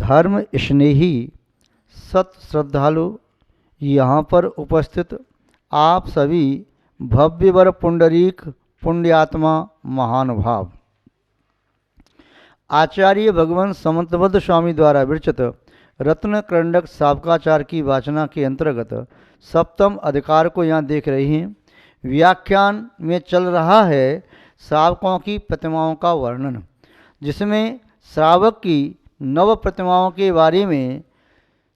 धर्म स्नेही सत श्रद्धालु यहाँ पर उपस्थित आप सभी भव्यवर पुंडरीक पुण्यात्मा महानुभाव, आचार्य भगवान समंतबद्ध स्वामी द्वारा विरचित रत्न करंडक साबकाचार की वाचना के अंतर्गत सप्तम अधिकार को यहाँ देख रहे हैं। व्याख्यान में चल रहा है श्रावकों की प्रतिमाओं का वर्णन, जिसमें श्रावक की नव प्रतिमाओं के बारे में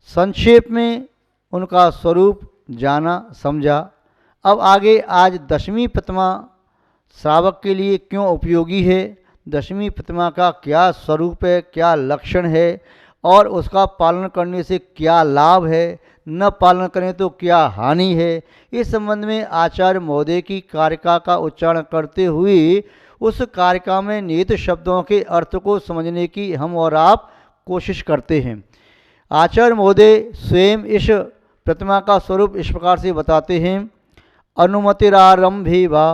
संक्षेप में उनका स्वरूप जाना समझा। अब आगे आज दशमी प्रतिमा श्रावक के लिए क्यों उपयोगी है, दशमी प्रतिमा का क्या स्वरूप है, क्या लक्षण है और उसका पालन करने से क्या लाभ है, न पालन करें तो क्या हानि है, इस संबंध में आचार्य महोदय की कारिका का उच्चारण करते हुए उस कारिका में निहित शब्दों के अर्थ को समझने की हम और आप कोशिश करते हैं। आचार्य महोदय स्वयं इस प्रतिमा का स्वरूप इस प्रकार से बताते हैं। अनुमतिरारंभे वा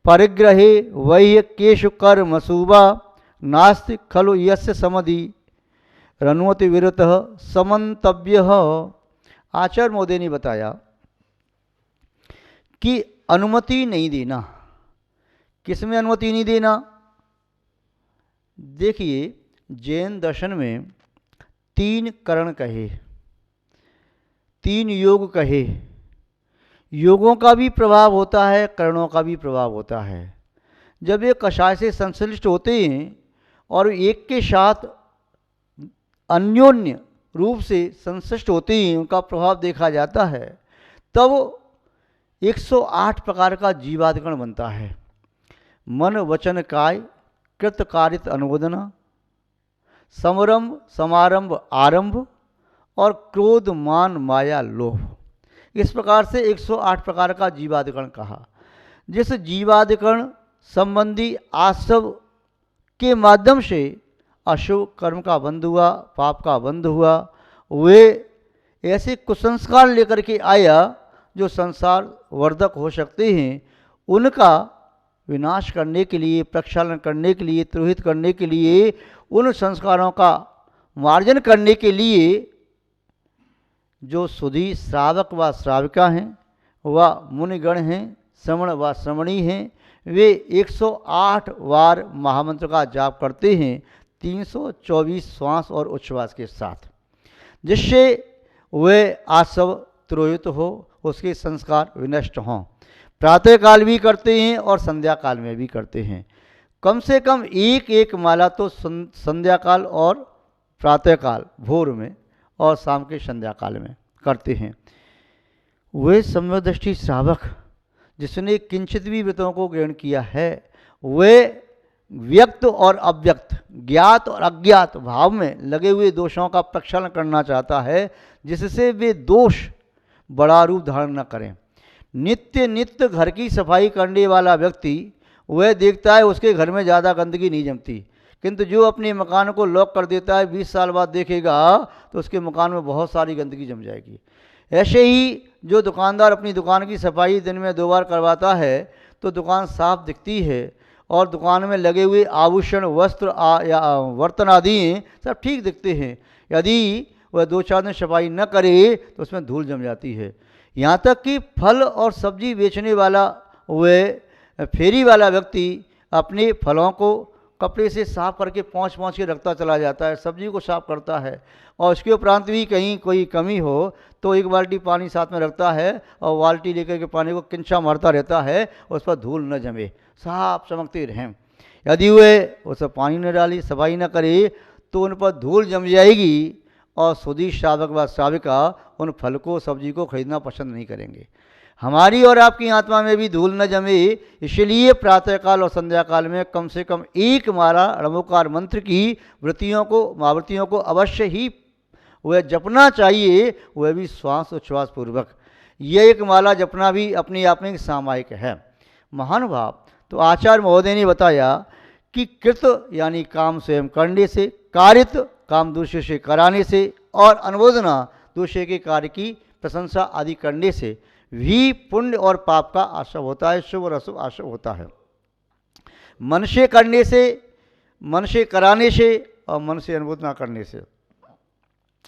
परिग्रहे वह्य केशु कर्मसुवा नास्ति खलु यस्य समधि रनुमति विरुतः समन्तव्यः। आचार्य महोदय ने बताया कि अनुमति नहीं देना, किसमें अनुमति नहीं देना। देखिए, जैन दर्शन में 3 करण कहे, 3 योग कहे। योगों का भी प्रभाव होता है, करणों का भी प्रभाव होता है। जब ये कषाय से संश्लिष्ट होते हैं और एक के साथ अन्योन्य रूप से संश्लिष्ट होते हैं, उनका प्रभाव देखा जाता है, तब 108 प्रकार का जीवादिगण बनता है। मन वचन काय कृतकारित अनुमोदना, समरंभ समारंभ आरंभ और क्रोध मान माया लोभ, इस प्रकार से 108 प्रकार का जीवादिगण कहा। जिस जीवादिगण संबंधी आसव के माध्यम से अशुभ कर्म का बंध हुआ, पाप का बंध हुआ, वे ऐसे कुसंस्कार लेकर के आया जो संसार वर्धक हो सकते हैं, उनका विनाश करने के लिए, प्रक्षालन करने के लिए, तिरोहित करने के लिए, उन संस्कारों का मार्जन करने के लिए जो सुधी श्रावक व श्राविका हैं व मुनिगण हैं, श्रवण व श्रवणी हैं, वे 108 बार महामंत्र का जाप करते हैं 324 श्वास और उच्छ्वास के साथ, जिससे वे आसव तिरोहित हो, उसके संस्कार विनष्ट हों। प्रातः काल भी करते हैं और संध्या काल में भी करते हैं। कम से कम एक माला तो संध्या काल और प्रातः काल भोर में और शाम के संध्या काल में करते हैं। वे सम्यदृष्टि श्रावक जिसने किंचित भी व्रतों को ग्रहण किया है, वे व्यक्त और अव्यक्त, ज्ञात और अज्ञात भाव में लगे हुए दोषों का प्रक्षालन करना चाहता है, जिससे वे दोष बड़ा रूप धारण न करें। नित्य नित्य घर की सफाई करने वाला व्यक्ति वह देखता है उसके घर में ज़्यादा गंदगी नहीं जमती, किंतु जो अपने मकान को लॉक कर देता है 20 साल बाद देखेगा तो उसके मकान में बहुत सारी गंदगी जम जाएगी। ऐसे ही जो दुकानदार अपनी दुकान की सफाई दिन में 2 बार करवाता है तो दुकान साफ दिखती है और दुकान में लगे हुए आभूषण, वस्त्र या बर्तन आदि सब ठीक दिखते हैं। यदि वह 2-4 दिन सफाई न करे तो उसमें धूल जम जाती है। यहाँ तक कि फल और सब्जी बेचने वाला वह फेरी वाला व्यक्ति अपने फलों को कपड़े से साफ करके पहुँच के रखता चला जाता है, सब्जी को साफ करता है, और उसके उपरांत भी कहीं कोई कमी हो तो 1 बाल्टी पानी साथ में रखता है और बाल्टी लेकर के पानी को किंचा मारता रहता है, उस पर धूल न जमे, साफ चमकते रहें। यदि वह उस पर पानी न डाली, सफाई न करे तो उन पर धूल जम जाएगी और सुधी श्रावक व श्राविका उन फल को, सब्जी को खरीदना पसंद नहीं करेंगे। हमारी और आपकी आत्मा में भी धूल न जमे, इसलिए प्रातःकाल और संध्या काल में कम से कम 1 माला रणोकार मंत्र की महावृत्तियों को अवश्य ही वह जपना चाहिए, वह भी श्वास उच्छ्वास पूर्वक। यह 1 माला जपना भी अपने आप में सामायिक है। महानुभाव, तो आचार्य महोदय ने बताया कि कृत यानी काम स्वयं करने से, कारित काम दूसरे से कराने से, और अनुमोदना दूसरे के कार्य की प्रशंसा आदि करने से भी पुण्य और पाप का आशय होता है, शुभ और अशुभ आशय होता है। मन से करने से, मन से कराने से और मन से अनुमोदना करने से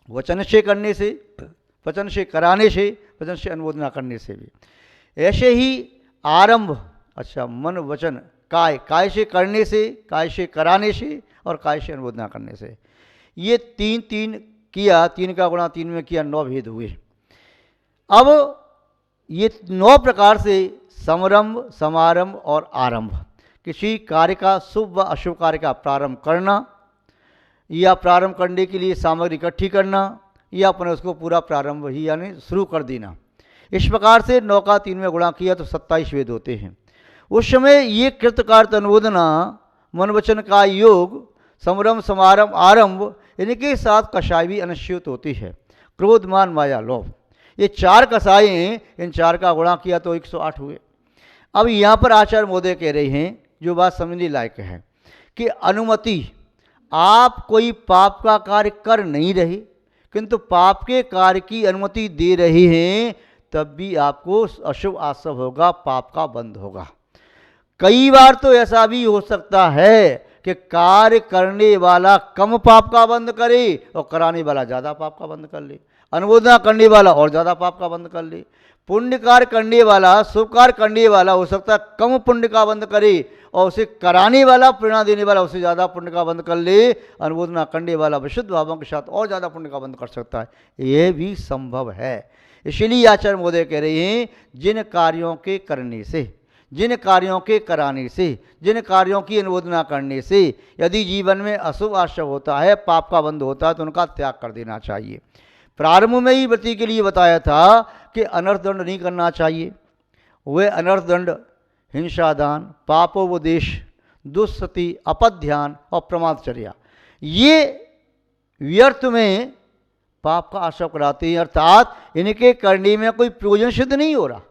वचन से करने से, वचन से कराने से, वचन से अनुमोदना करने से भी। ऐसे ही आरंभ, अच्छा मन वचन काय, काय से करने से, काय से कराने से और काय से अनुमोदना करने से, ये तीन तीन किया, तीन का गुणा तीन में किया, 9 भेद हुए। अब ये 9 प्रकार से समारंभ, समारंभ और आरंभ, किसी कार्य का शुभ व अशुभ कार्य का प्रारंभ करना या प्रारंभ करने के लिए सामग्री इकट्ठी करना या अपने उसको पूरा प्रारंभ ही यानी शुरू कर देना। इस प्रकार से 9 का 3 में गुणा किया तो 27 वेद होते हैं। उस समय ये कृतकार्त अनुमोदना, मन वचन का योग, समारंभ, समारंभ, आरंभ, इनके साथ कषाय भी अनुस्यूत होती है। क्रोध, मान, माया, लोभ, ये 4 कषायें, इन 4 का गुणा किया तो 108 हुए। अब यहाँ पर आचार्य महोदय कह रहे हैं, जो बात समझने लायक है, कि अनुमति, आप कोई पाप का कार्य कर नहीं रहे किंतु पाप के कार्य की अनुमति दे रहे हैं, तब भी आपको अशुभ आशुभ होगा, पाप का बंध होगा। कई बार तो ऐसा भी हो सकता है कि कार्य करने वाला कम पाप का बंद करे और कराने वाला ज़्यादा पाप का बंद कर ले, अनुमोदना करने वाला और ज़्यादा पाप का बंद कर ले। पुण्य कार्य करने वाला, शुभ कार्य करने वाला हो सकता है कम पुण्य का बंद करे और उसे कराने वाला, प्रेरणा देने वाला उसे ज़्यादा पुण्य का बंद कर ले। अनुमोदना करने वाला विशुद्ध भावों के साथ और ज़्यादा पुण्य का बंद कर सकता है, ये भी संभव है। इसलिए आचार्य महोदय कह रहे हैं, जिन कार्यों के करने से, जिन कार्यों के कराने से, जिन कार्यों की अनुमोदना करने से यदि जीवन में अशुभ आशुभ होता है, पाप का बंध होता है, तो उनका त्याग कर देना चाहिए। प्रारंभ में ही व्रती के लिए बताया था कि अनर्थ दंड नहीं करना चाहिए। वे अनर्थ दंड हिंसादान, पापोपदेश, दुस्सती, अपध्यान और प्रमादचर्या, ये व्यर्थ में पाप का आशय कराते हैं, अर्थात इनके करने में कोई प्रयोजन सिद्ध नहीं हो रहा।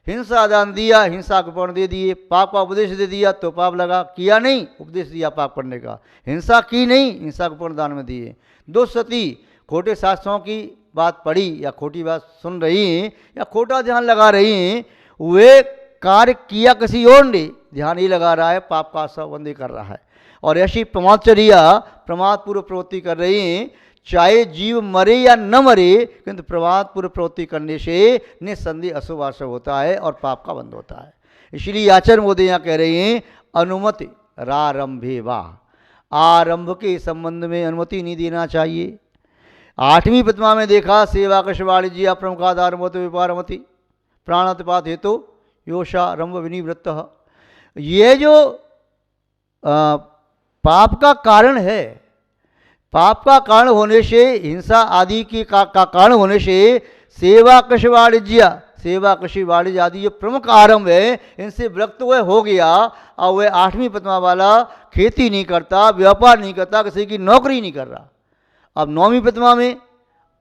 हिंसा दान दिया, हिंसा को पर्ण दे दिए, पाप का उपदेश दे दिया तो पाप लगा, किया नहीं, उपदेश दिया पाप करने का, हिंसा की नहीं, हिंसा को पर्ण दान में दिए। दुस्सती, खोटे शास्त्रों की बात पढ़ी या खोटी बात सुन रही हैं या खोटा ध्यान लगा रही हैं, वे कार्य किया किसी और ने, ध्यान ही लगा रहा है, पाप का संबंधी कर रहा है। और ऐसी प्रमादचर्या, प्रमाद पूर्व प्रवृत्ति कर रही हैं, चाहे जीव मरे या न मरे, किंतु प्रमाद पूर्व प्रवृत्ति करने से निस्संदेह अशुभ आशुभ होता है और पाप का बंध होता है। इसलिए आचार्य महोदय यहाँ कह रहे हैं, अनुमति रारंभे वा, आरंभ के संबंध में अनुमति नहीं देना चाहिए। 8वीं प्रतिमा में देखा, सेवा कशवाणी जी प्रमुखाधार व्यापारमति प्राणातिपात हेतु योषा रंभ विनिवृत्त। ये जो पाप का कारण है, पाप का कारण होने से, हिंसा आदि की का कारण होने से सेवा कृषि वाणिज्य, सेवा कृषि वाणिज्य आदि जो प्रमुख आरंभ है, इनसे विरक्त वह हो गया और वह 8वीं प्रतिमा वाला खेती नहीं करता, व्यापार नहीं करता, किसी की नौकरी नहीं कर रहा। अब 9वीं प्रतिमा में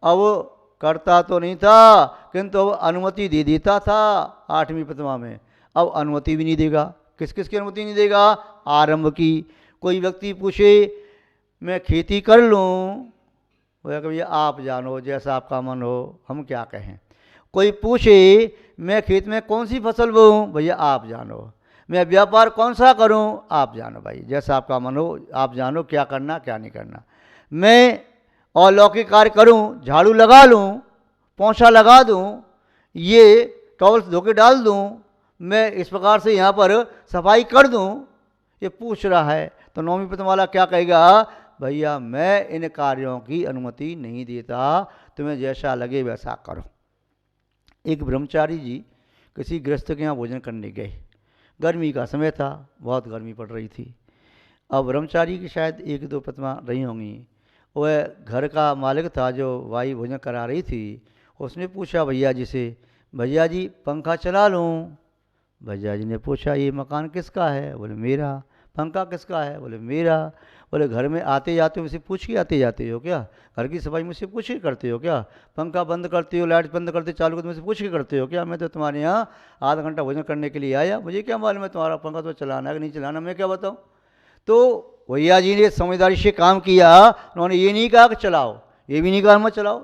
अब करता तो नहीं था किंतु अब अनुमति दे देता था। 8वीं प्रतिमा में अब अनुमति भी नहीं देगा। किस किस की अनुमति नहीं देगा? आरंभ की। कोई व्यक्ति पूछे मैं खेती कर लूँ, बोला कि भैया आप जानो, जैसा आपका मन हो, हम क्या कहें। कोई पूछे मैं खेत में कौन सी फसल बोऊँ, भैया आप जानो। मैं व्यापार कौन सा करूँ, आप जानो भाई, जैसा आपका मन हो आप जानो, क्या करना क्या नहीं करना। मैं और लौकिक कार्य करूं, झाड़ू लगा लूं, पोंछा लगा दूं, ये टॉवल धो के डाल दूं, मैं इस प्रकार से यहाँ पर सफाई कर दूं, ये पूछ रहा है। तो 9वीं प्रतिमा वाला क्या कहेगा, भैया मैं इन कार्यों की अनुमति नहीं देता, तुम्हें जैसा लगे वैसा करो। एक ब्रह्मचारी जी किसी गृहस्थ के यहाँ भोजन करने गए। गर्मी का समय था, बहुत गर्मी पड़ रही थी। अब ब्रह्मचारी की शायद 1-2 प्रतिमा रही होंगी। वह घर का मालिक था जो वाई भोजन करा रही थी। उसने पूछा भैया जी से, भैया जी पंखा चला लूँ? भैया जी ने पूछा ये मकान किसका है? बोले मेरा। पंखा किसका है? बोले मेरा। बोले घर में आते जाते हो मुझसे पूछ के आते जाते हो क्या? घर की सफाई मुझसे पूछ के करते हो क्या? पंखा बंद करते हो, लाइट बंद करते चालू करते मुझसे पूछ के करते हो क्या? मैं तो तुम्हारे यहाँ आधा घंटा भोजन करने के लिए आया, मुझे क्या मालूम है तुम्हारा पंखा तो चलाना है कि नहीं चलाना, मैं क्या बताऊँ। तो भैया जी ने समझदारी से काम किया। उन्होंने ये नहीं कहा कि चलाओ, ये भी नहीं कहा मत चलाओ,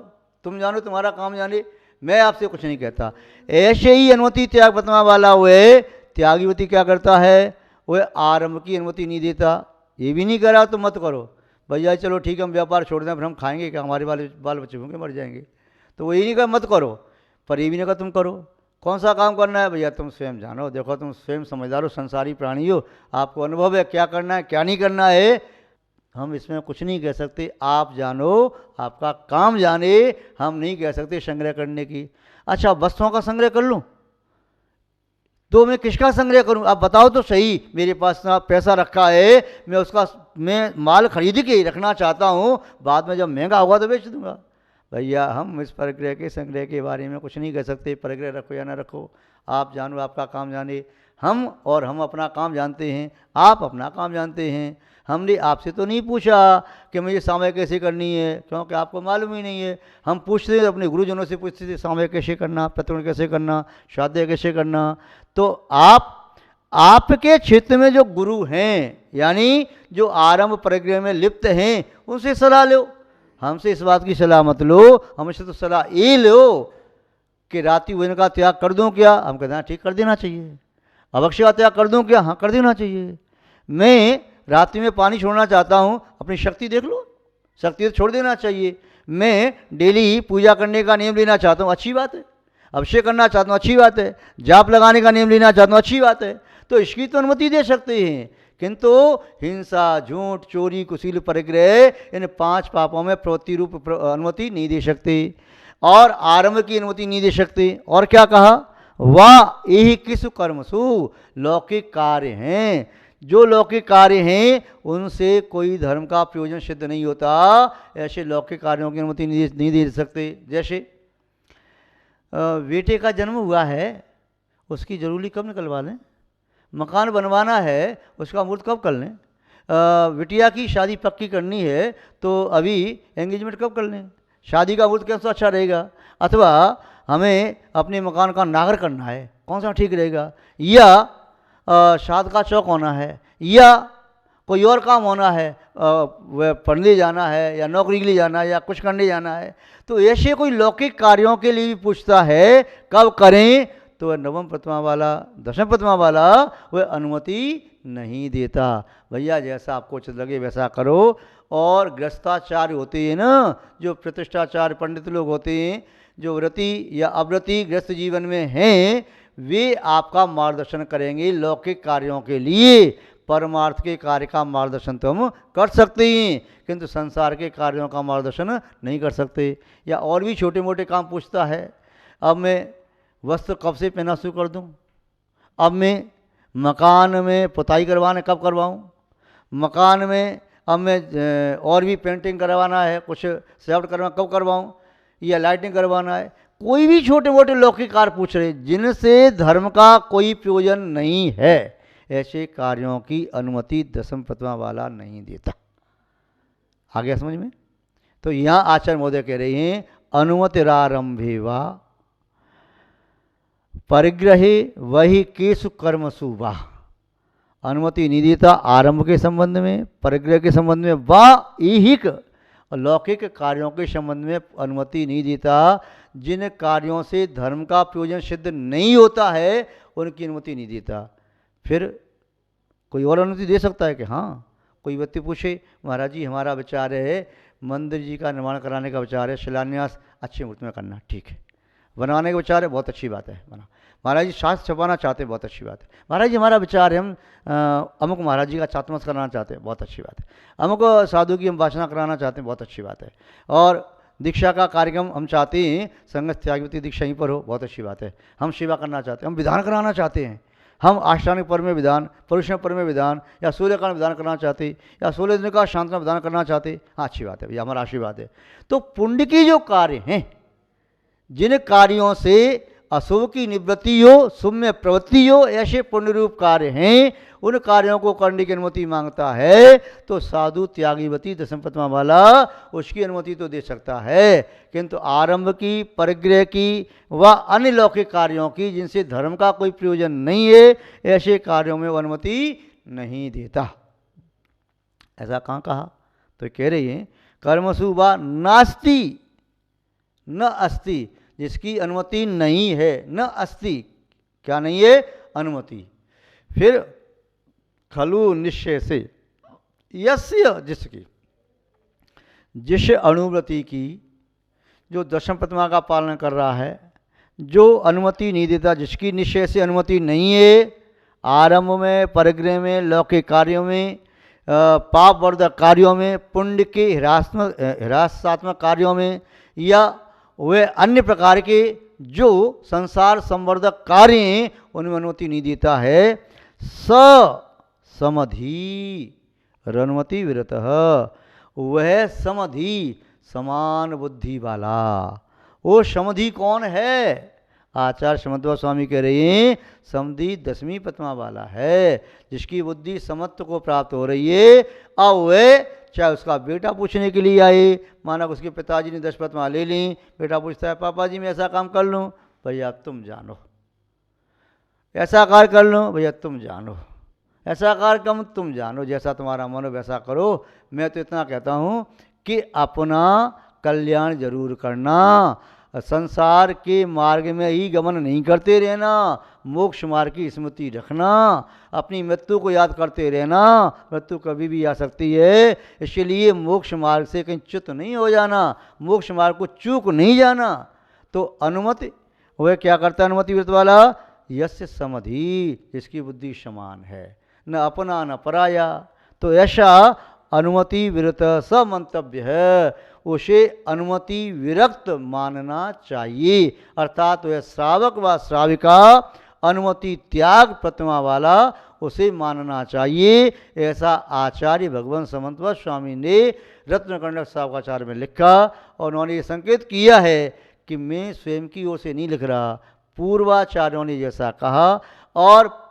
तुम जानो तुम्हारा काम जाने, मैं आपसे कुछ नहीं कहता। ऐसे ही अनुमति त्याग प्रतिमा वाला हुए त्यागीवती क्या करता है, वह आरंभ की अनुमति नहीं देता। ये भी नहीं करा तो मत करो, भैया चलो ठीक है हम व्यापार छोड़ दें, फिर हम खाएंगे क्या, हमारे बाल बच्चे होंगे मर जाएंगे। तो वो ये नहीं कहा मत करो, पर ये भी नहीं कहा तुम करो। कौन सा काम करना है भैया तुम स्वयं जानो, देखो तुम स्वयं समझदार हो, संसारी प्राणी हो, आपको अनुभव है क्या करना है क्या नहीं करना है। हम इसमें कुछ नहीं कह सकते, आप जानो, आपका काम जाने, हम नहीं कह सकते संग्रह करने की। अच्छा वस्तुओं का संग्रह कर लूँ तो मैं किसका संग्रह करूं, आप बताओ तो सही। मेरे पास ना पैसा रखा है, मैं माल खरीद के ही रखना चाहता हूं, बाद में जब महंगा होगा तो बेच दूंगा। भैया हम इस परिग्रह के संग्रह के बारे में कुछ नहीं कह सकते, परिग्रह रखो या ना रखो, आप जानो, आपका काम जाने। हम अपना काम जानते हैं, आप अपना काम जानते हैं। हमने आपसे तो नहीं पूछा कि मुझे सामय कैसे करनी है, क्योंकि आपको मालूम ही नहीं है। हम पूछते थे, अपने गुरुजनों से पूछते थे सामय कैसे करना, प्रतिगुण कैसे करना, श्राद्ध कैसे करना। तो आपके क्षेत्र में जो गुरु हैं, यानी जो आरंभ परिग्रह में लिप्त हैं, उनसे सलाह लो। हमसे इस बात की सलाह मत लो, हमसे तो सलाह ये लो कि रात्रि भोजन का त्याग कर दूं क्या, हम कहते हैं ठीक कर देना चाहिए। अवश्य का त्याग कर दूं क्या, हाँ कर देना चाहिए। मैं रात्रि में पानी छोड़ना चाहता हूँ, अपनी शक्ति देख लो, शक्ति तो छोड़ देना चाहिए। मैं डेली पूजा करने का नियम लेना चाहता हूँ, अच्छी बात है। अभिषेक करना चाहता हूँ, अच्छी बात है। जाप लगाने का नियम लेना चाहता हूँ, अच्छी बात है। तो इसकी तो अनुमति दे सकते हैं, किंतु हिंसा, झूठ, चोरी, कुशील, परिग्रह, इन 5 पापों में प्रवृत्ति रूप अनुमति नहीं दे सकते, और आरंभ की अनुमति नहीं दे सकते। और क्या कहा, वाह यही किस कर्मसु, लौकिक कार्य हैं, जो लौकिक कार्य हैं उनसे कोई धर्म का प्रयोजन सिद्ध नहीं होता, ऐसे लौकिक कार्यों की अनुमति नहीं दे सकते। जैसे बेटे का जन्म हुआ है, उसकी जरूरी कब निकलवा लें, मकान बनवाना है, उसका मुहूर्त कब कर लें, बिटिया की शादी पक्की करनी है तो अभी एंगेजमेंट कब कर लें, शादी का मुहूर्त कैसा अच्छा रहेगा, अथवा हमें अपने मकान का नागर करना है, कौन सा ठीक रहेगा, या श्राद्ध का चौक होना है, या कोई और काम होना है, वह पढ़ने जाना है या नौकरी के लिए जाना है या कुछ करने जाना है। तो ऐसे कोई लौकिक कार्यों के लिए भी पूछता है कब करें, तो वह नवम प्रतिमा वाला, दशम प्रतिमा वाला वह अनुमति नहीं देता। भैया जैसा आपको उचित लगे वैसा करो। और गृहस्थाचार्य होते हैं ना, जो प्रतिष्ठाचार्य पंडित लोग होते हैं, जो व्रती या अव्रती गृहस्थ जीवन में हैं, वे आपका मार्गदर्शन करेंगे लौकिक कार्यों के लिए। परमार्थ के कार्य का मार्गदर्शन तो हम कर सकते हैं, किंतु संसार के कार्यों का मार्गदर्शन नहीं कर सकते। या और भी छोटे मोटे काम पूछता है, अब मैं वस्त्र कब से पहना शुरू कर दूं, अब मैं मकान में पुताई करवाना कब करवाऊं, मकान में अब मैं और भी पेंटिंग करवाना है, कुछ सजावट करवाना कब करवाऊं, या लाइटिंग करवाना है। कोई भी छोटे मोटे लौकिक कार्य पूछ रहे जिनसे धर्म का कोई प्रयोजन नहीं है, ऐसे कार्यों की अनुमति दशम प्रतिमा वाला नहीं देता। आ गया समझ में। तो यहाँ आचार्य महोदय कह रहे हैं अनुमतिरारंभे वा परिग्रहे वही केसु कर्मसु वा, अनुमति नहीं देता आरंभ के संबंध में, परिग्रह के संबंध में, वा ईहिक लौकिक कार्यों के संबंध में अनुमति नहीं देता। जिन कार्यों से धर्म का प्रयोजन सिद्ध नहीं होता है उनकी अनुमति नहीं देता। फिर कोई और अनुमति दे सकता है कि हाँ, कोई व्यक्ति पूछे महाराज जी हमारा विचार है मंदिर जी का निर्माण कराने का विचार है, शिलान्यास अच्छी मूर्ति में करना, ठीक है, बनवाने का विचार है, बहुत अच्छी बात है, बना। महाराज जी शास्त्र छपाना चाहते हैं, बहुत अच्छी बात है। महाराज जी हमारा विचार है हम अमुक महाराज जी का चातुर्मास कराना चाहते हैं, बहुत अच्छी बात है। अमुक साधु की हम वासना कराना चाहते हैं, बहुत अच्छी बात है। और दीक्षा का कार्यक्रम हम चाहते हैं संगत त्यागवती दीक्षा यहीं पर हो, बहुत अच्छी बात है। हम सेवा करना चाहते हैं, हम विधान कराना चाहते हैं, हम आष्टांगिक पर्व में विधान, पुरुषों पर्व में विधान, या सूर्यकांड विधान करना चाहते, या 16 दिन का शांतना विधान करना चाहते, हाँ अच्छी बात है भैया, हमारा आशीर्वाद है। तो पुण्य की जो कार्य हैं, जिन कार्यों से अशुभ की निवृत्ति हो, शुभ में प्रवृत्ति हो, ऐसे पुण्य रूप कार्य हैं, उन कार्यों को करने की अनुमति मांगता है तो साधु त्यागीवती दशम प्रतिमा वाला उसकी अनुमति तो दे सकता है, किंतु आरंभ की, परिग्रह की व अन्य लौकिक कार्यों की जिनसे धर्म का कोई प्रयोजन नहीं है, ऐसे कार्यों में वो अनुमति नहीं देता। ऐसा कहाँ कहा, तो कह रही है कर्मसु वा नास्ति न अस्ति, जिसकी अनुमति नहीं है, न अस्ति क्या नहीं है, अनुमति। फिर खलु निश्चय से, यस्य जिसकी, जिस अनुव्रति की, जो दशम प्रतिमा का पालन कर रहा है, जो अनुमति नहीं देता, जिसकी निश्चय से अनुमति नहीं है आरंभ में, परिग्रह में, लौकिक कार्यों में, पाप वर्धक कार्यों में, पुण्य के हिरासात्मक कार्यों में, या वे अन्य प्रकार के जो संसार संवर्धक कार्य हैं उनमें अनुमति नहीं देता है, समधि रनुमति विरतः, वह समधि समान बुद्धि वाला। वो समधि कौन है? आचार्य समध्वा स्वामी कह रहे हैं समधि दसवीं प्रतिमा वाला है, जिसकी बुद्धि समत्व को प्राप्त हो रही है। अब वह चाहे उसका बेटा पूछने के लिए आए, माना उसके पिताजी ने 10 प्रतिमा ले ली, बेटा पूछता है पापा जी मैं ऐसा काम कर लूँ, भैया तुम जानो, ऐसा कार्य कर लो, भैया तुम जानो, ऐसा कार्य कम तुम जानो, जैसा तुम्हारा मन हो वैसा करो। मैं तो इतना कहता हूँ कि अपना कल्याण जरूर करना, संसार के मार्ग में ही गमन नहीं करते रहना, मोक्ष मार्ग की स्मृति रखना, अपनी मृत्यु को याद करते रहना, मृत्यु कभी भी आ सकती है, इसलिए मोक्ष मार्ग से कहीं च्युत नहीं हो जाना, मोक्ष मार्ग को चूक नहीं जाना। तो अनुमति वह क्या करता है अनुमति व्रत वाला? यस्य समधि, जिसकी बुद्धि समान है, न अपना न पराया। तो ऐसा अनुमति विरत स मंतव्य है, उसे अनुमति विरक्त मानना चाहिए, अर्थात वह श्रावक व श्राविका अनुमति त्याग प्रतिमा वाला उसे मानना चाहिए। ऐसा आचार्य भगवान समंतवा स्वामी ने रत्नकंडक सावकाचार्य में लिखा, और उन्होंने ये संकेत किया है कि मैं स्वयं की ओर से नहीं लिख रहा, पूर्वाचार्यों ने जैसा कहा और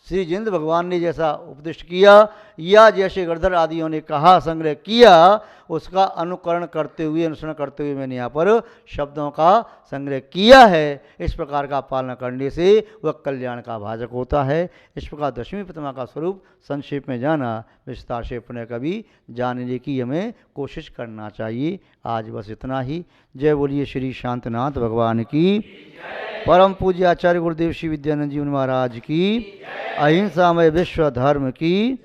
श्री जिंद भगवान ने जैसा उपदेश किया या जैसे गणधर आदियों ने कहा, संग्रह किया, उसका अनुकरण करते हुए, अनुसरण करते हुए मैंने यहाँ पर शब्दों का संग्रह किया है। इस प्रकार का पालन करने से वह कल्याण का भाजक होता है। इस प्रकार दशमी प्रतिमा का स्वरूप संक्षेप में जाना, विस्तार से पुनः कभी जानने की हमें कोशिश करना चाहिए। आज बस इतना ही। जय बोलिए श्री शांतनाथ भगवान की, परम पूज्य आचार्य गुरुदेव श्री विद्यानंद जी महाराज की, अहिंसामय विश्व धर्म की।